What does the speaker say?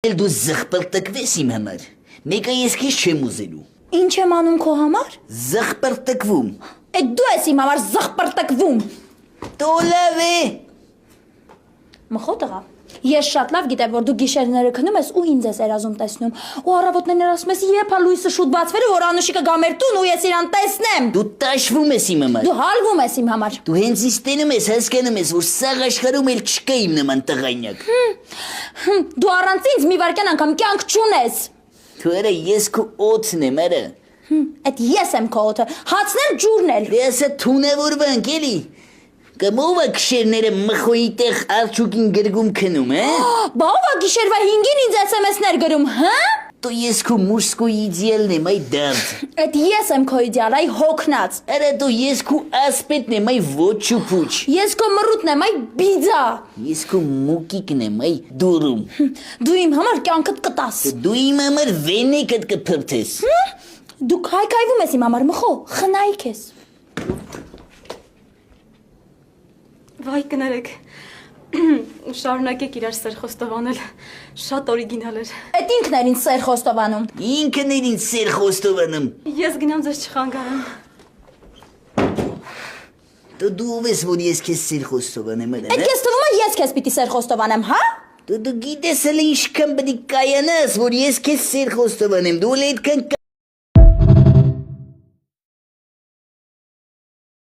Դու զղպրտկվես իմ համար, մեկը ես քեզ չեմ ուզելու։ Ինչ եմ անում քո համար։ Զղպրտկվում։ Այդ դու ես իմ համար զղպրտկվում։ Դու լավ է։ Մխո տղա, ես շատ լավ գիտեմ, որ դու գիշերները քնում ես ու ինձ ես երազում տեսնում։ Ու առավոտներն ասում ես, «Եփա լույսը շուտ բացվել է, որ Անուշիկը գա մեր տուն ու ես իրան տեսնեմ»։ Դու տաշվում ես իմ համար։ Դու հալվում ես իմ համար։ Դու հենց ինձ տենում ես, հասկանում ես, որ սաղ աշխարհում էլ չկա իմ նման տղայնակ։ Դու առանց ինձ մի վարքան անգամ կյանք չունես։ Դու արա ես քո օդն եմ, արա։ Այդ ես եմ քո օդը, հացնեմ ջուրն էլ։ Դե ասա թունավորվանք էլի։ Կամ ով է գիշերները մխոյի տեղ աղջուկին գրգում քնում, է։ Բա ով է գիշերվա 5-ին ինձ SMS-ներ գրում, հա։ Դու ես քո մուսկո իդեալն եմ, այ դարձ։ Այդ ես եմ քո իդեալ, այ հոգնած։ Արա դու ես քո ասպետն եմ, այ ոչ ու փուչ։ Ես քո մռուտն եմ, այ բիձա։ Ես քո մուկիկն եմ, այ դուրում։ Դու իմ համար կյանքդ կտաս։ Դու իմ համար վենեկդ կփրփես։ Դու քայքայվում ես իմ համար, մխո, խնայք ես։ Վայ կներեք, շարունակեք իրար սեր խոստովանել, շատ օրիգինալ էր։ Այդ ինքն էր ինձ սեր խոստովանում։ Ինքն էր ինձ սեր խոստովանում։ Ես գնամ ձեզ չխանգարեմ։ Դու ով ես, որ ես քեզ սեր խոստովանեմ, Այդ քեզ թվում է ես քեզ պիտի սեր խոստովանեմ, հա։ Դու գիտես էլ ինչքան պետք է կայանաս, որ ես քեզ սեր խոստովանեմ, դու էլ այդքան